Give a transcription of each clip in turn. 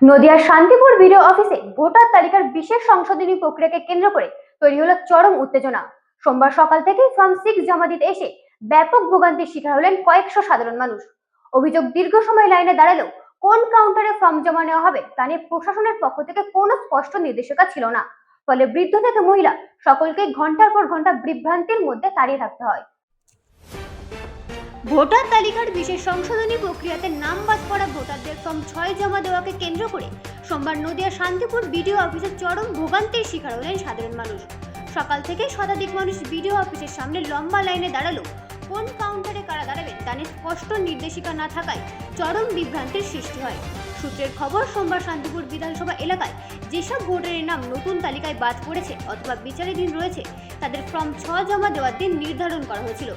নদিয়ার শান্তিপুর বিডিও অফিসে ভোটার তালিকার বিশেষ সংশোধনী প্রক্রিয়াকে কেন্দ্র করে তৈরি হলো চরম উত্তেজনা। সোমবার সকাল থেকেই ফর্ম 6 জমা দিতে এসে ব্যাপক ভোগান্তির শিকার হলেন কয়েকশো সাধারণ মানুষ। অভিযোগ, দীর্ঘ সময় লাইনে দাঁড়ালেও কোন কাউন্টারে ফর্ম জমা নেওয়া হবে তা নিয়ে প্রশাসনের পক্ষ থেকে কোনো স্পষ্ট নির্দেশিকা ছিল না। ফলে বৃদ্ধ থেকে মহিলা সকলকে ঘন্টার পর ঘন্টা বিভ্রান্তির মধ্যে দাঁড়িয়ে থাকতে হয়। ভোটার তালিকার বিশেষ সংশোধনী প্রক্রিয়াতে নাম বাদ পড়া ভোটারদের ফর্ম 6 জমা দেওয়াকে কেন্দ্র করে সোমবার নদিয়া শান্তিপুর বিডিও অফিসে চরম ভোগান্তির শিকার হলেন সাধারণ মানুষ। সকাল থেকে শতাধিক মানুষ বিডিও অফিসের সামনে লম্বা লাইনে দাঁড়ালো। কোন কাউন্টারে কারা দাঁড়াবেন তা নিয়ে স্পষ্ট নির্দেশিকা না থাকায় চরম বিভ্রান্তির সৃষ্টি হয়। সূত্রের খবর, সোমবার শান্তিপুর বিধানসভা এলাকায় যেসব ভোটারের নাম নতুন তালিকায় বাদ পড়েছে অথবা বিচারাধীন রয়েছে তাদের ফর্ম 6 জমা দেওয়ার দিন নির্ধারণ করা হয়েছিল।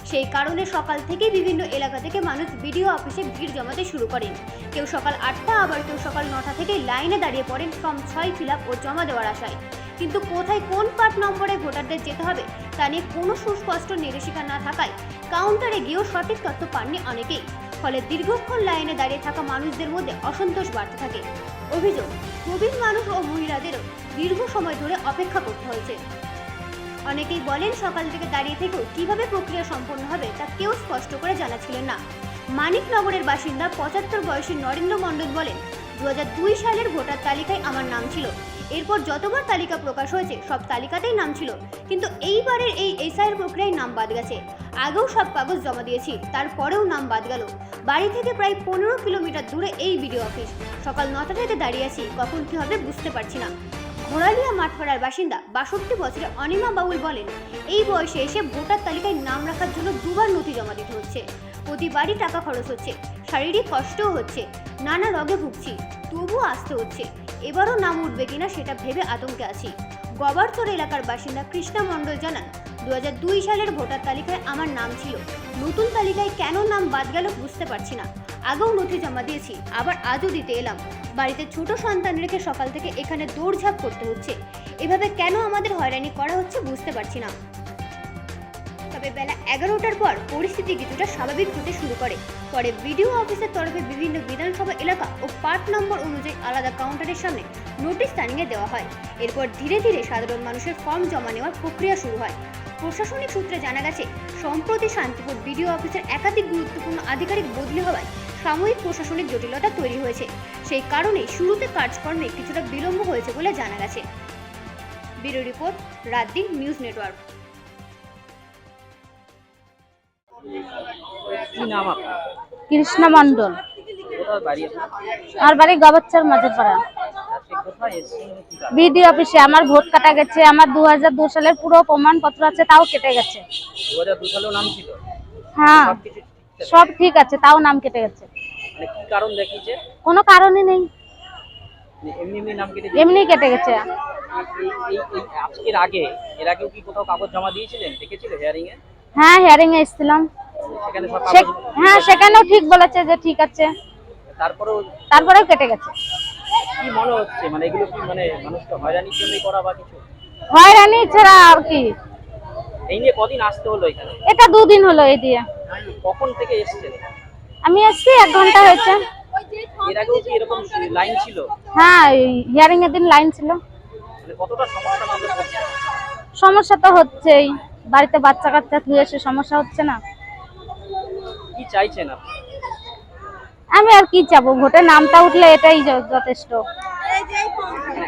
সেই কারণে সকাল থেকে বিভিন্ন এলাকা থেকে মানুষ বিডিও অফিসে ভিড় জমাতে শুরু করেন। কেউ সকাল 8টা, আবার কেউ সকাল 9টা থেকে লাইনে দাঁড়িয়ে পড়েন ফর্ম 6 ফিল আপ ও জমা দেওয়ার আশায়। কিন্তু কোথায় কোন পার্ট নম্বরে ভোটারদের যেতে হবে তা নিয়ে কোনো সুস্পষ্ট নির্দেশিকা না থাকায় কাউন্টারে গিয়েও সঠিক তথ্য পাননি অনেকেই। ফলে দীর্ঘক্ষণ লাইনে দাঁড়িয়ে থাকা মানুষদের মধ্যে অসন্তোষ বাড়তে থাকে। অভিযোগ, প্রবীণ মানুষ ও মহিলাদেরও দীর্ঘ সময় ধরে অপেক্ষা করতে হয়েছে। অনেকেই বলেন, সকাল থেকে দাঁড়িয়ে থেকেও কিভাবে প্রক্রিয়া সম্পন্ন হবে তা কেউ স্পষ্ট করে জানাচ্ছিলেন না। মানিকনগরের বাসিন্দা 75 বয়সী নরেন্দ্র মণ্ডল বলেন, 2002 সালের ভোটার তালিকায় আমার নাম ছিল। এরপর যতবার তালিকা প্রকাশ হয়েছে সব তালিকাতেই নাম ছিল, কিন্তু এইবারের এই এসআইআর প্রক্রিয়ায় নাম বাদ গেছে। আগেও সব কাগজ জমা দিয়েছি, তারপরেও নাম বাদ গেল। বাড়ি থেকে প্রায় 15 কিলোমিটার দূরে এই বিডিও অফিস। সকাল 9টা থেকে দাঁড়িয়ে আছি, কখন কি হবে বুঝতে পারছি না। ঘোড়ালিয়া মাঠপাড়ার বাসিন্দা 62 বছরের অনিমা বাউল বলেন, এই বয়সে এসে ভোটার তালিকায় নাম রাখার জন্য দুবার নথি জমা দিতে হচ্ছে। প্রতিবারই টাকা খরচ হচ্ছে, শারীরিক কষ্টও হচ্ছে, নানা রোগে ভুগছি, তবুও আসতে হচ্ছে। এবারও নাম উঠবে কিনা সেটা ভেবে আতঙ্কে আছি। গবারচর এলাকার বাসিন্দা কৃষ্ণা মণ্ডল জানান, 2002 সালের ভোটার তালিকায় আমার নাম ছিল। নতুন তালিকায় কেন নাম বাদ গেল বুঝতে পারছি না। আগেও নথি জমা দিয়েছি, আবার আজও দিতে এলাম। বাড়িতে ছোট সন্তান রেখে সকাল থেকে এখানে দৌড়ঝাঁপ করতে হচ্ছে। এভাবে কেন আমাদের হয়রানি করা হচ্ছে বুঝতে পারছি না। তবে বেলা 11টার পর পরিস্থিতি কিছুটা স্বাভাবিক হতে শুরু করে। পরে বিডিও অফিসের তরফে বিভিন্ন বিধানসভা এলাকা ও পার্ট নম্বর অনুযায়ী আলাদা কাউন্টারের সামনে নোটিশ টানিয়ে দেওয়া হয়। এরপর ধীরে ধীরে সাধারণ মানুষের ফর্ম জমা নেওয়ার প্রক্রিয়া শুরু হয়। প্রশাসনিক সূত্রে জানা গেছে, সম্প্রতি শান্তিপুর বিডিও অফিসের একাধিক গুরুত্বপূর্ণ আধিকারিক বদলি হওয়ায় সাময়িক প্রশাসনিক জটিলতা তৈরি হয়েছে। সেই কারণে শুরুতে কাজকর্মে কিছুটা বিলম্ব হয়েছে বলে জানা গেছে। Bureau report, রাতদিন news network. কি নাম আপনার? কৃষ্ণা মণ্ডল। কোথায় বাড়ি আপনার? আমার বাড়ি গবারচর মাঝেপাড়া। আজকে কোথায় এসেছেন? কি কারণে? বিডিও অফিসে আমার ভোট কাটা গেছে। আমার 2002 সালের পুরো প্রমাণপত্র আছে, তাও কেটে গেছে। 2002 সালেও নাম ছিল? হ্যাঁ, সবকিছু ঠিক সব ঠিক আছে, তাও নাম কেটে গেছে। মানে কি কারণ দেখিয়েছে? কোনো কারণই নেই, এমনি এমনি নাম কেটে এমনি কেটে গেছে। আজকের আগে এর আগেও কি কোথাও কাগজ জমা দিয়েছিলেন? দেখেছিল হিয়ারিং এ? হ্যাঁ, হিয়ারিং এ এসেছিলাম। সেখানে সব কাগজ? হ্যাঁ, সেখানেও ঠিক বলেছে যে ঠিক আছে, তারপরেও কেটে গেছে। কি মনে হচ্ছে, মানে এগুলো কি মানে মানুষকে হয়রানির জন্যই করা বা কিছু? হয়রানি ছাড়া আর কি। এই নিয়ে কদিন আসতে হলো এখানে? এটা 2 দিন হলো এই দিয়ে। কখন থেকে এসেছেন? আমি এসেছি 1 ঘন্টা হয়েছে। এর আগেও কি এরকম লাইন ছিল? হ্যাঁ, হিয়ারিং এর দিন লাইন ছিল। মানে কতটা সমস্যার মধ্যে পড়ছে? সমস্যা তো হচ্ছেই, বাড়িতে বাচ্চা কাচ্চা ধুয়ে এসে সমস্যা হচ্ছে না। কি চাইছেন আপনি? আমি আর কি চাবো, ভোটের নামটা উঠলে এটাই যথেষ্ট।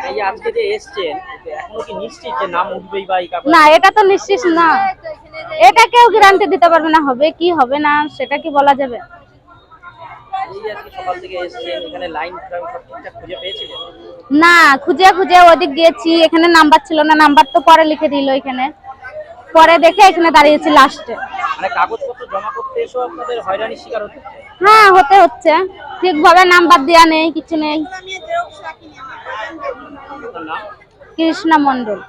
এই আজকে যে এসেছেন, এখনো কি নিশ্চিত যে নাম উঠবেই বা এই কাগজ? না, এটা তো নিশ্চিত না। এটা কেউ গ্যারান্টি দিতে পারবে না হবে কি হবে না, সেটা কি বলা যাবে? এই আজকে সকাল থেকে এসেছেন, এখানে লাইন সব ঠিকঠাক খুঁজে পেয়েছিলেন? না, খুঁজে খুঁজে ওদিক গিয়েছি, এখানে নাম্বার ছিল না, নাম্বার তো পরে লিখে দিল এখানে। পরে দেখে এখানে দাঁড়িয়েছি লাস্টে। মানে কাগজপত্র জমা করতে এসেও আপনাদের হয়রানির শিকার হচ্ছে? হ্যাঁ, হতে হচ্ছে। ঠিকভাবে নাম্বার দেওয়া নেই, কিছু নেই। আপনার নাম? কৃষ্ণা মণ্ডল।